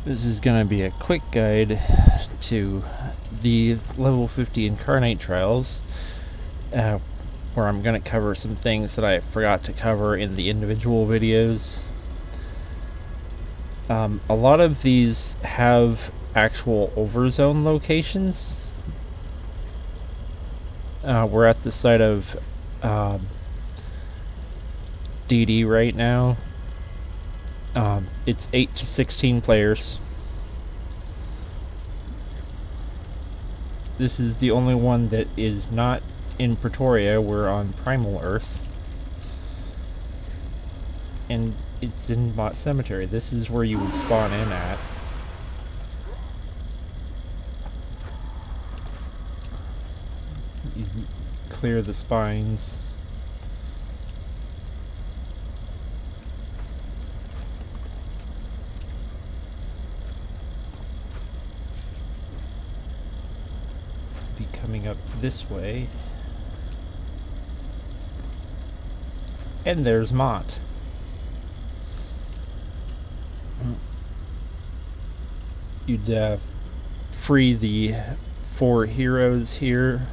This is going to be a quick guide to the level 50 Incarnate Trials, where I'm going to cover some things that I forgot to cover in the individual videos. A lot of these have actual overzone locations. We're at the site of DD right now. It's 8 to 16 players. This is the only one that is not in Pretoria. We're on Primal Earth. And it's in Bot Cemetery. This is where you would spawn in at. You clear the spines. Be coming up this way. And there's Mott. You'd free the 4 heroes here.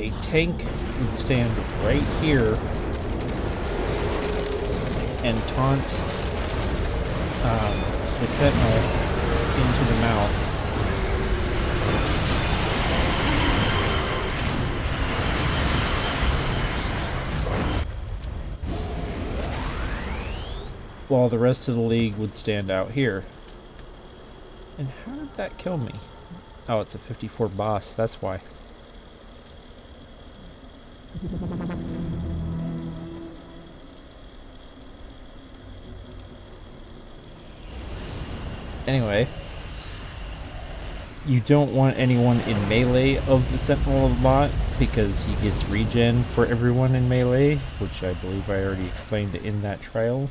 A tank would stand right here and taunt the sentinel into the mouth. While the rest of the league would stand out here. And how did that kill me? Oh, it's a 54 boss, that's why. Anyway, you don't want anyone in melee of the Sentinel of the Bot, because he gets regen for everyone in melee, which I believe I already explained in that trial.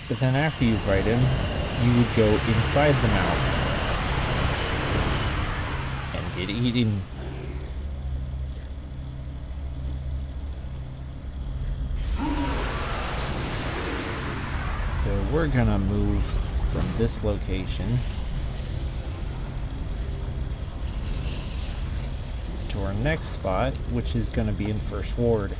But then after you fight him, you would go inside the mouth and get eaten. So we're gonna move from this location to our next spot, which is gonna be in First Ward.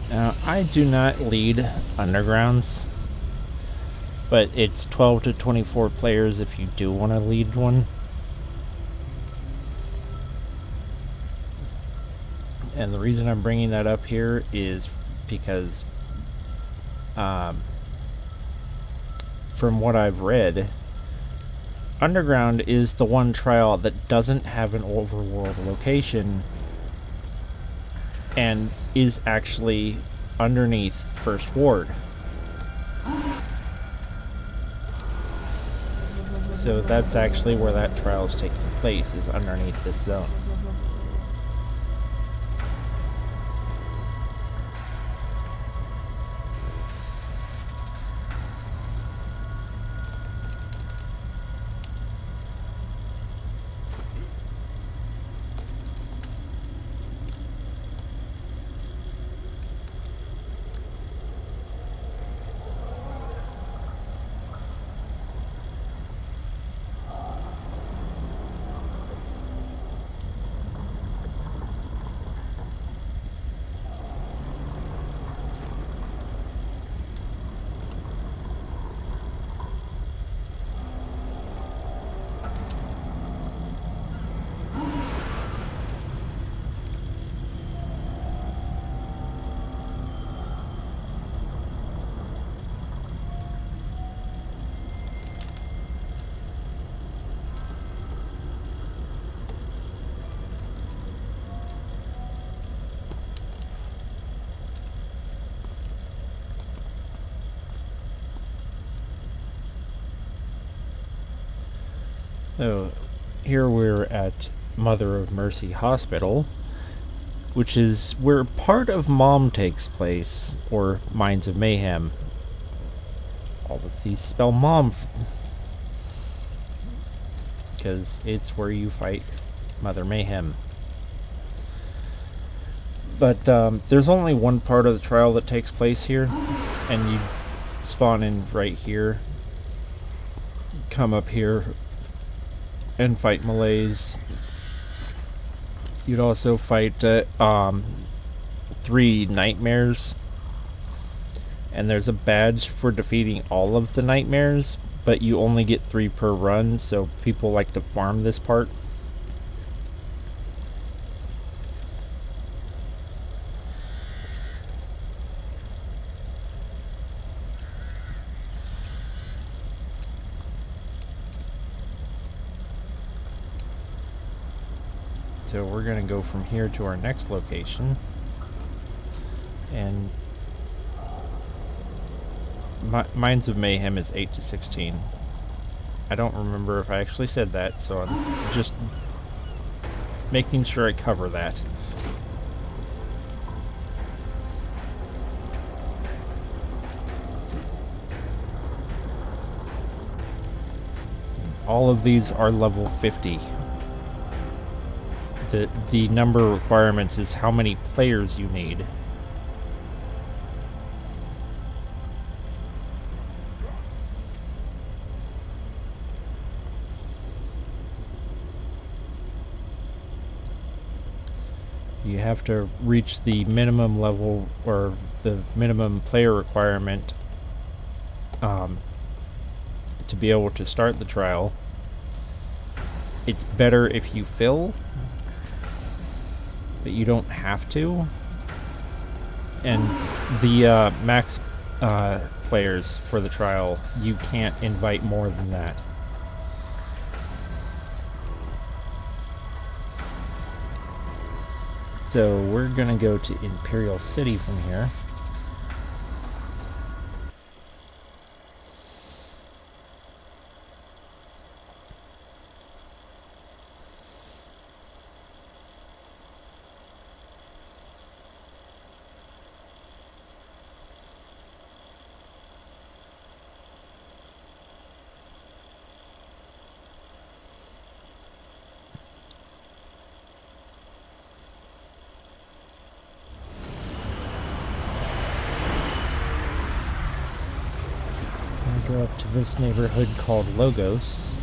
Now, I do not lead undergrounds, but it's 12 to 24 players if you do want to lead one. And the reason I'm bringing that up here is because from what I've read, Underground is the one trial that doesn't have an overworld location and is actually underneath First Ward. So that's actually where that trial is taking place, is underneath this zone. So here we're at Mother of Mercy Hospital, which is where part of Mom takes place, or Minds of Mayhem. All of these spell Mom, because it's where you fight Mother Mayhem. But there's only one part of the trial that takes place here, and you spawn in right here, come up here, and fight Malays. You'd also fight 3 nightmares, and there's a badge for defeating all of the nightmares, but you only get 3 per run, so people like to farm this part. So we're going to go from here to our next location, and Minds of Mayhem is 8 to 16. I don't remember if I actually said that, so I'm just making sure I cover that. All of these are level 50. The number of requirements is how many players you need. You have to reach the minimum level, or the minimum player requirement, to be able to start the trial. It's better if you fill, but you don't have to. And the max players for the trial, you can't invite more than that. So we're gonna go to Imperial City from here. Go up to this neighborhood called Logos.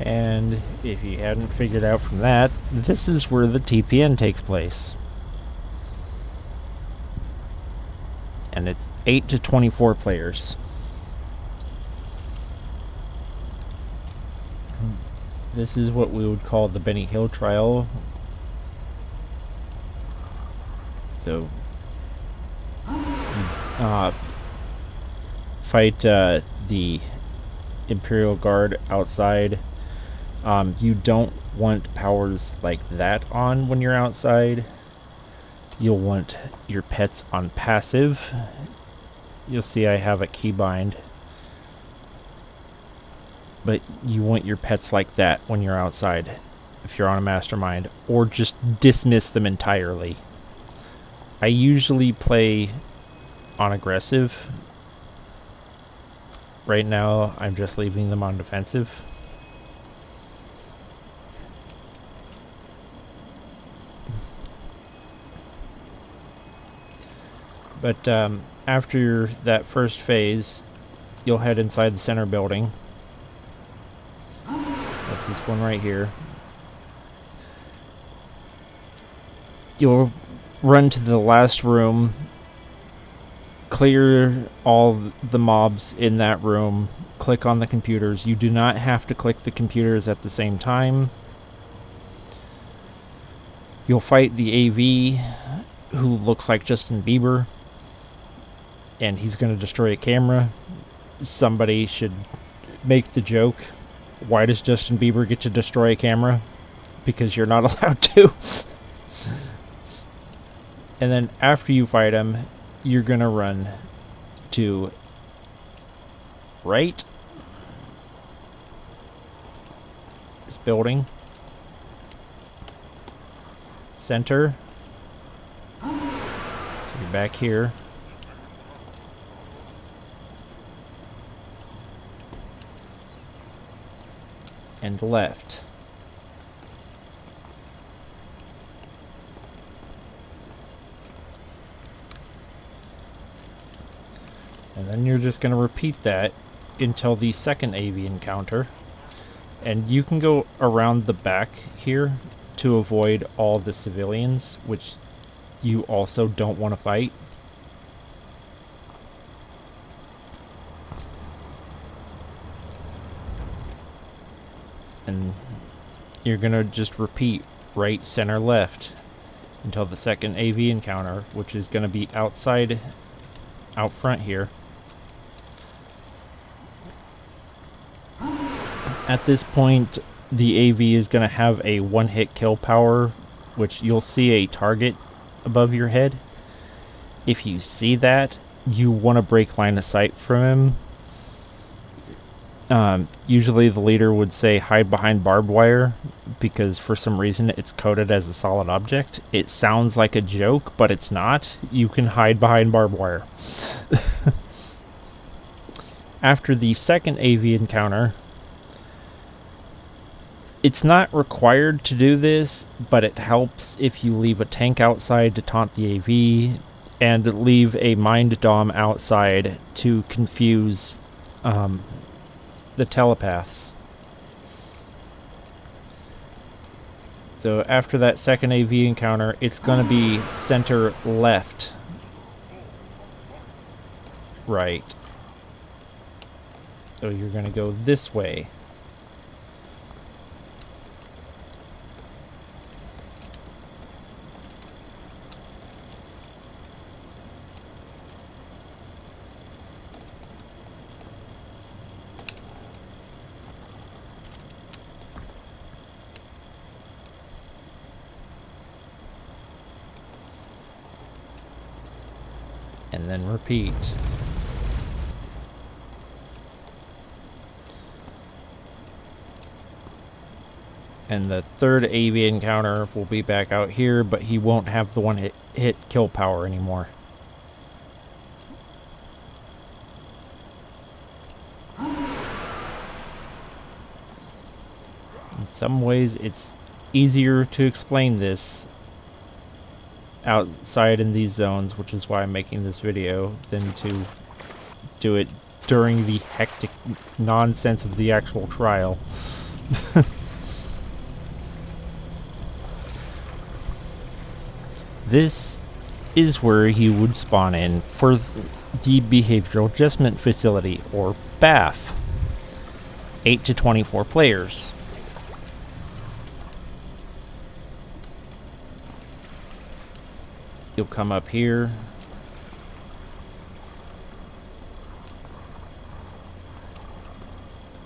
And if you hadn't figured out from that, this is where the TPN takes place. And it's 8 to 24 players. This is what we would call the Benny Hill trial. So, fight the Imperial Guard outside. You don't want powers like that on when you're outside. You'll want your pets on passive. You'll see I have a keybind. But you want your pets like that when you're outside, if you're on a mastermind, or just dismiss them entirely. I usually play on aggressive. Right now, I'm just leaving them on defensive. But after that first phase, you'll head inside the center building. That's this one right here. You'll run to the last room, clear all the mobs in that room, click on the computers. You do not have to click the computers at the same time. You'll fight the AV, who looks like Justin Bieber, and he's going to destroy a camera. Somebody should make the joke, why does Justin Bieber get to destroy a camera? Because you're not allowed to. And then after you fight him, you're going to run to right, this building, center, so you're back here, and left. And then you're just going to repeat that until the second AV encounter. And you can go around the back here to avoid all the civilians, which you also don't want to fight. And you're going to just repeat right, center, left until the second AV encounter, which is going to be outside, out front here. At this point, the AV is going to have a one-hit kill power, which you'll see a target above your head. If you see that, you want to break line of sight from him. Usually the leader would say hide behind barbed wire, because for some reason it's coded as a solid object. It sounds like a joke, but it's not. You can hide behind barbed wire. After the second AV encounter, it's not required to do this, but it helps if you leave a tank outside to taunt the AV, and leave a mind dom outside to confuse the telepaths. So after that second AV encounter, it's going to be center left, right. So you're going to go this way. And then repeat. And the third AV encounter will be back out here, but he won't have the one hit kill power anymore. In some ways, it's easier to explain this outside in these zones, which is why I'm making this video, than to do it during the hectic nonsense of the actual trial. This is where he would spawn in for the Behavioral Adjustment Facility, or BAF. 8 to 24 players. You'll come up here.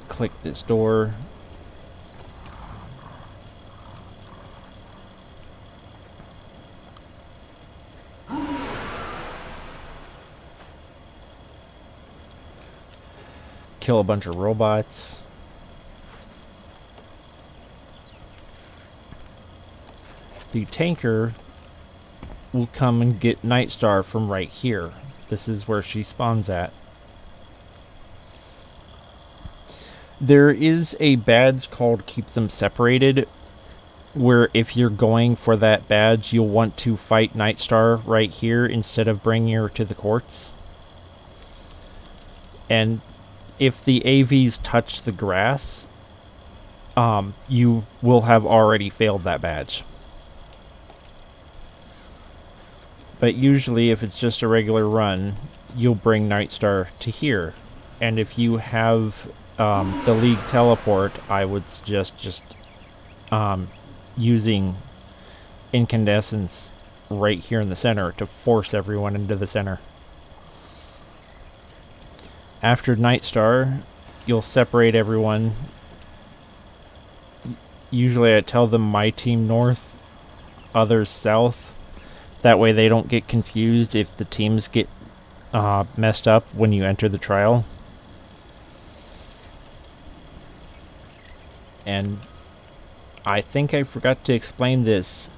Click this door. Kill a bunch of robots. The tanker will come and get Nightstar from right here. This is where she spawns at. There is a badge called Keep Them Separated, where if you're going for that badge, you'll want to fight Nightstar right here instead of bringing her to the courts. And if the AVs touch the grass, you will have already failed that badge. But usually if it's just a regular run, you'll bring Nightstar to here. And if you have the League teleport, I would suggest just using Incandescence right here in the center to force everyone into the center. After Nightstar, you'll separate everyone. Usually I tell them my team north, others south. That way they don't get confused if the teams get messed up when you enter the trial. And I think I forgot to explain this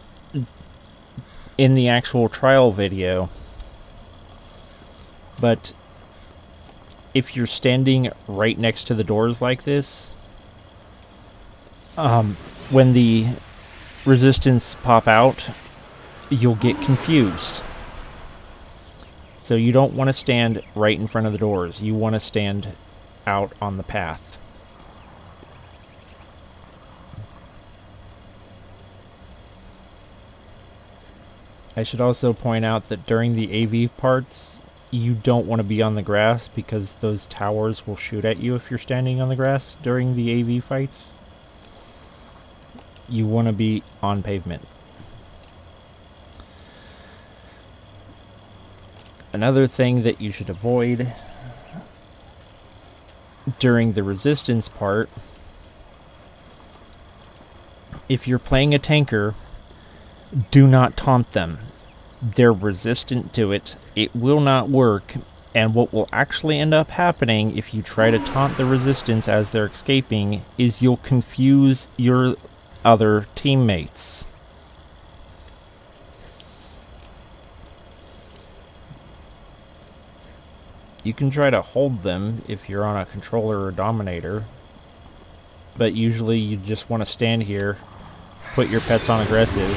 in the actual trial video, but if you're standing right next to the doors like this, when the resistance pop out, you'll get confused. So you don't want to stand right in front of the doors. You want to stand out on the path. I should also point out that during the AV parts, you don't want to be on the grass because those towers will shoot at you if you're standing on the grass during the AV fights. You want to be on pavement. Another thing that you should avoid during the resistance part, if you're playing a tanker, do not taunt them. They're resistant to it. It will not work. And what will actually end up happening if you try to taunt the resistance as they're escaping is you'll confuse your other teammates. You can try to hold them if you're on a controller or dominator, but usually you just want to stand here, put your pets on aggressive,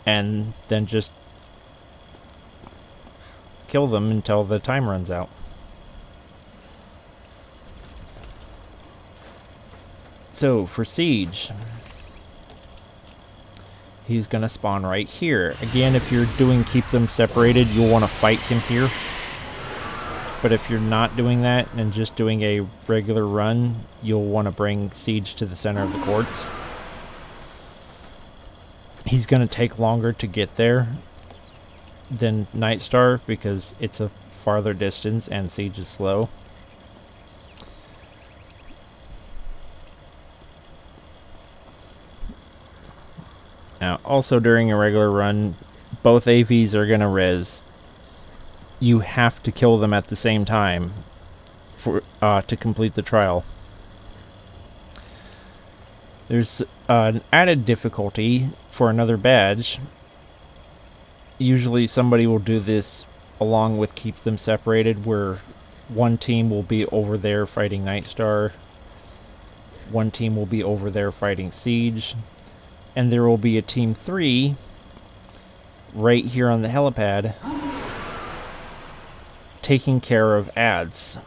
and then just kill them until the time runs out. So for Siege, he's going to spawn right here. Again, if you're doing keep them separated, you'll want to fight him here. But if you're not doing that and just doing a regular run, you'll want to bring Siege to the center of the courts. He's going to take longer to get there than Nightstar because it's a farther distance and Siege is slow. Now, also during a regular run, both AVs are going to res. You have to kill them at the same time for to complete the trial. There's an added difficulty for another badge. Usually somebody will do this along with keep them separated, where one team will be over there fighting Nightstar, one team will be over there fighting Siege, and there will be a team 3 right here on the helipad taking care of ads.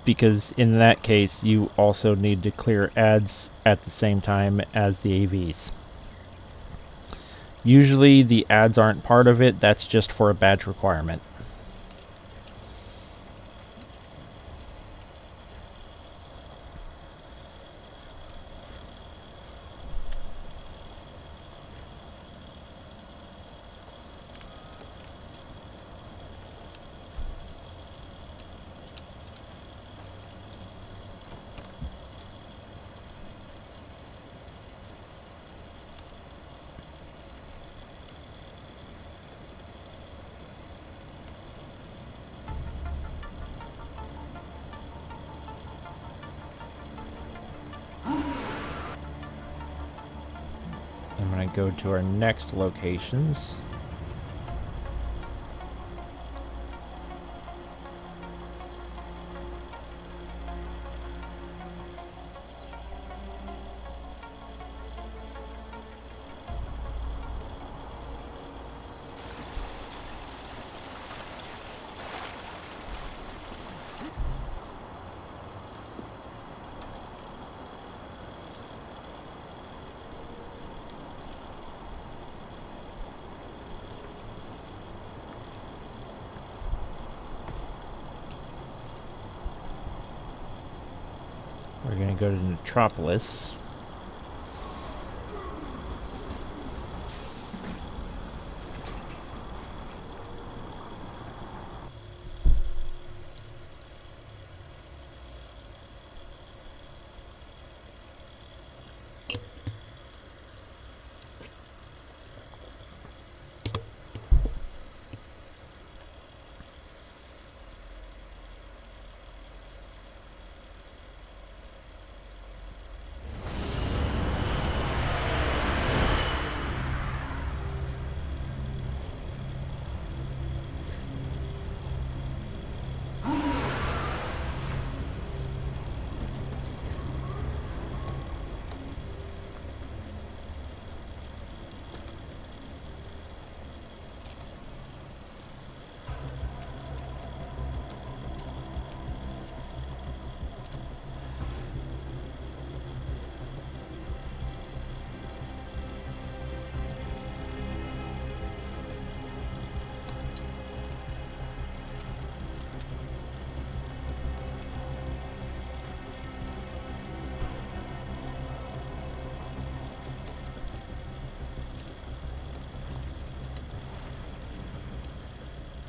Because in that case, you also need to clear ads at the same time as the AVs. Usually the ads aren't part of it, that's just for a badge requirement. I'm going to go to our next locations. We're going to go to Metropolis.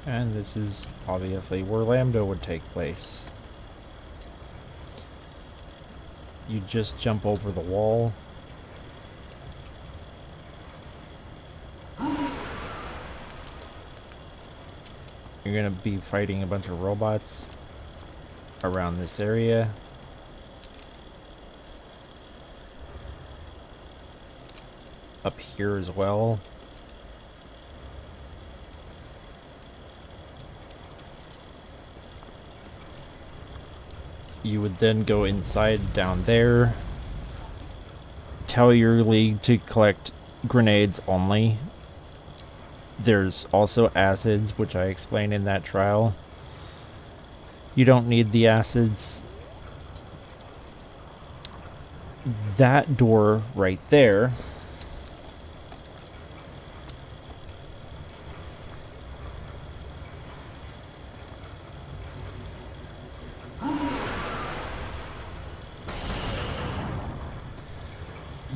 And this is obviously where Lambda would take place. You just jump over the wall. You're gonna be fighting a bunch of robots around this area. Up here as well. You would then go inside down there. Tell your league to collect grenades only. There's also acids, which I explained in that trial. You don't need the acids. That door right there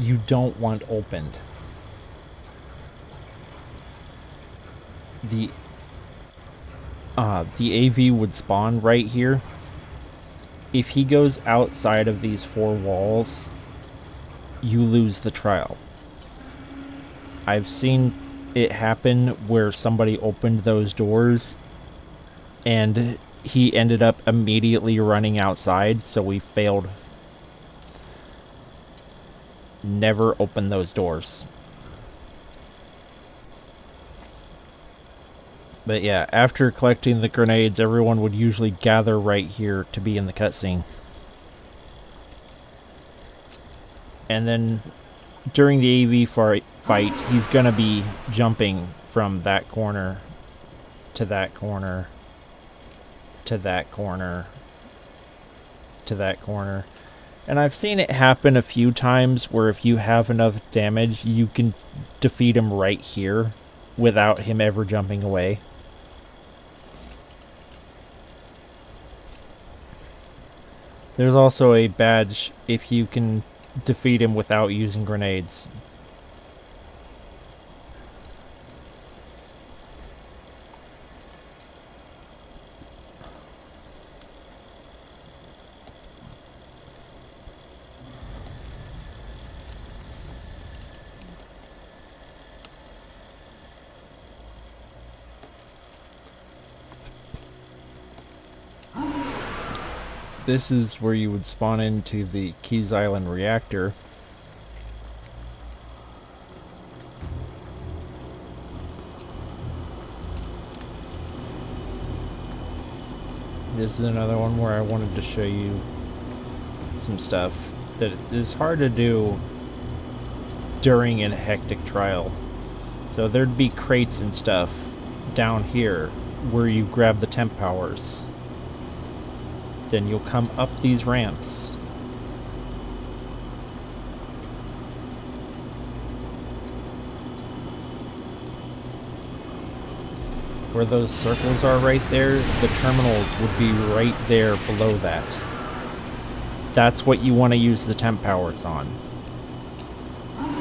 you don't want opened. The AV would spawn right here. If he goes outside of these 4 walls, you lose the trial. I've seen it happen where somebody opened those doors and he ended up immediately running outside, so we failed. Never open those doors. But yeah, after collecting the grenades, everyone would usually gather right here to be in the cutscene. And then during the AV fight, he's gonna be jumping from that corner to that corner to that corner to that corner. And I've seen it happen a few times where if you have enough damage, you can defeat him right here without him ever jumping away. There's also a badge if you can defeat him without using grenades. This is where you would spawn into the Keys Island reactor. This is another one where I wanted to show you some stuff that is hard to do during a hectic trial. So there'd be crates and stuff down here where you grab the temp powers. Then you'll come up these ramps. Where those circles are right there, the terminals would be right there below that. That's what you want to use the temp powers on.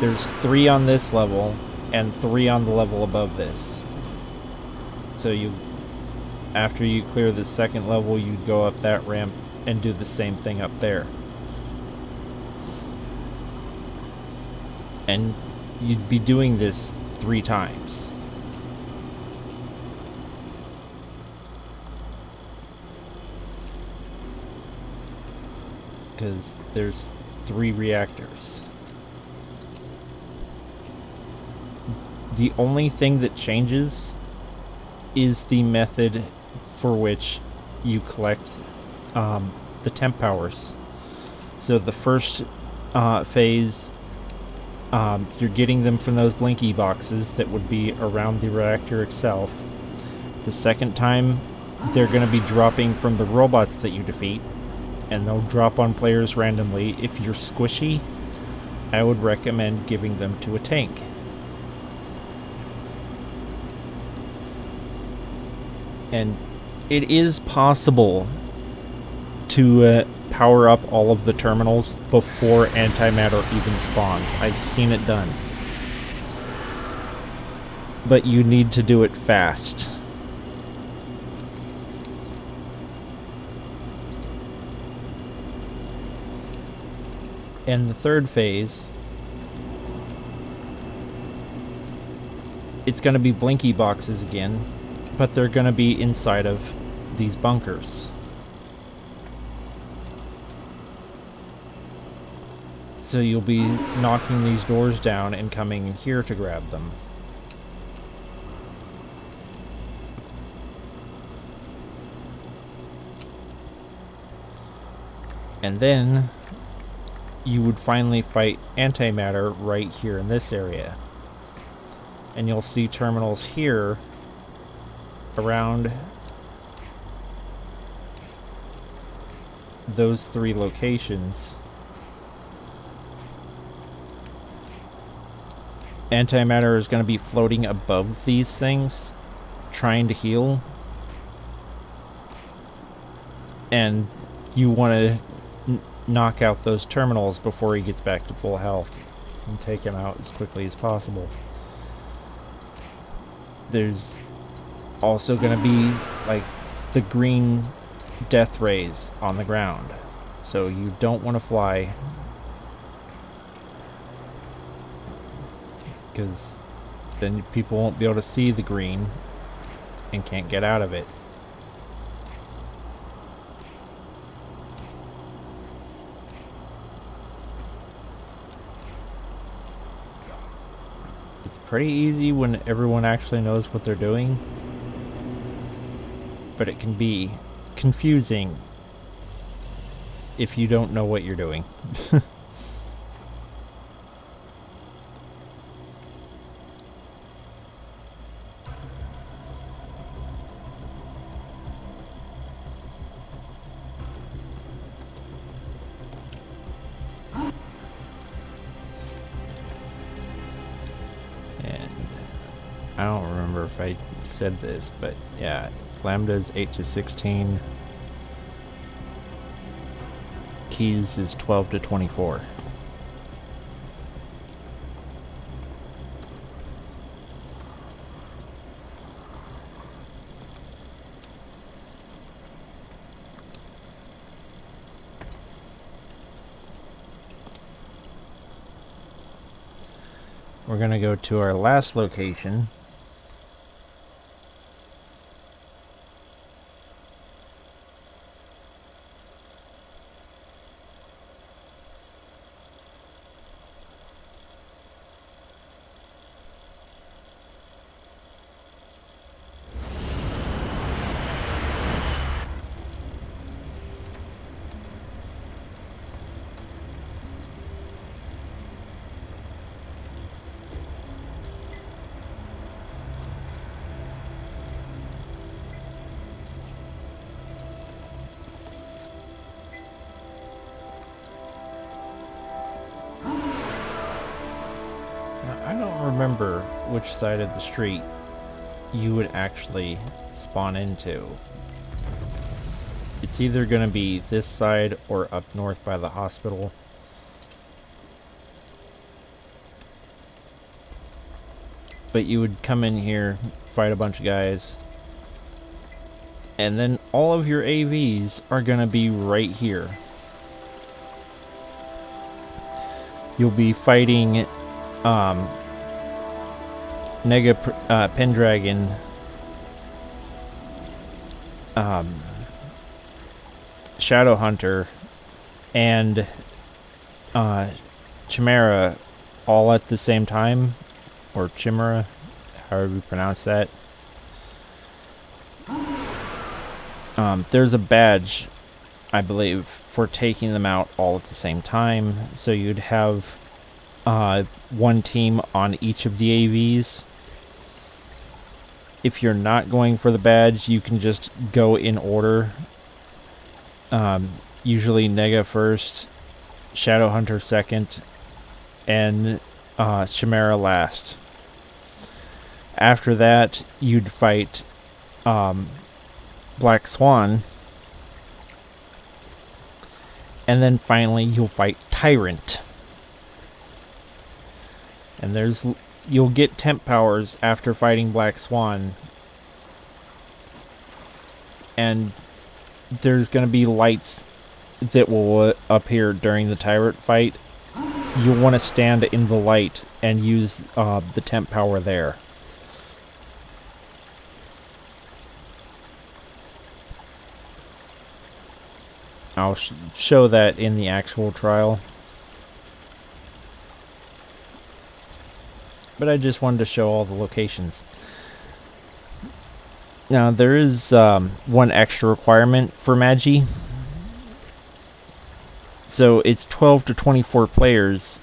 There's 3 on this level and 3 on the level above this. So after you clear the second level, you go up that ramp and do the same thing up there. And you'd be doing this 3 times. Because there's 3 reactors. The only thing that changes is the method for which you collect the temp powers. So the first phase, you're getting them from those blinky boxes that would be around the reactor itself. The second time, they're going to be dropping from the robots that you defeat, and they'll drop on players randomly. If you're squishy, I would recommend giving them to a tank. And it is possible to power up all of the terminals before antimatter even spawns. I've seen it done. But you need to do it fast. And the third phase, it's going to be blinky boxes again, but they're going to be inside of these bunkers. So you'll be knocking these doors down and coming here to grab them. And then you would finally fight antimatter right here in this area. And you'll see terminals here around those 3 locations. Antimatter is going to be floating above these things, trying to heal. And you want to knock out those terminals before he gets back to full health and take him out as quickly as possible. There's also going to be like the green death rays on the ground, so you don't want to fly, because then people won't be able to see the green and can't get out of it. It's pretty easy when everyone actually knows what they're doing, but it can be confusing if you don't know what you're doing. And I don't remember if I said this, but yeah, Lambda's 8 to 16. Keys is 12 to 24. We're going to go to our last location. I don't remember which side of the street you would actually spawn into. It's either going to be this side or up north by the hospital. But you would come in here, fight a bunch of guys, and then all of your AVs are going to be right here. You'll be fighting Pendragon, Shadow Hunter, and Chimera all at the same time, or Chimera, however you pronounce that. There's a badge, I believe, for taking them out all at the same time, so you'd have one team on each of the AVs. If you're not going for the badge, you can just go in order. Usually Nega first, Shadow Hunter second, and Chimera last. After that, you'd fight Black Swan, and then finally you'll fight Tyrant. And you'll get temp powers after fighting Black Swan, and there's going to be lights that will appear during the Tyrant fight. You'll want to stand in the light and use the temp power there. I'll show that in the actual trial. But I just wanted to show all the locations. Now, there is one extra requirement for Magi. So it's 12 to 24 players.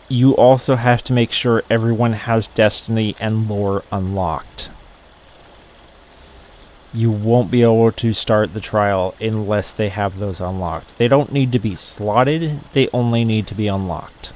You also have to make sure everyone has Destiny and Lore unlocked. You won't be able to start the trial unless they have those unlocked. They don't need to be slotted, they only need to be unlocked.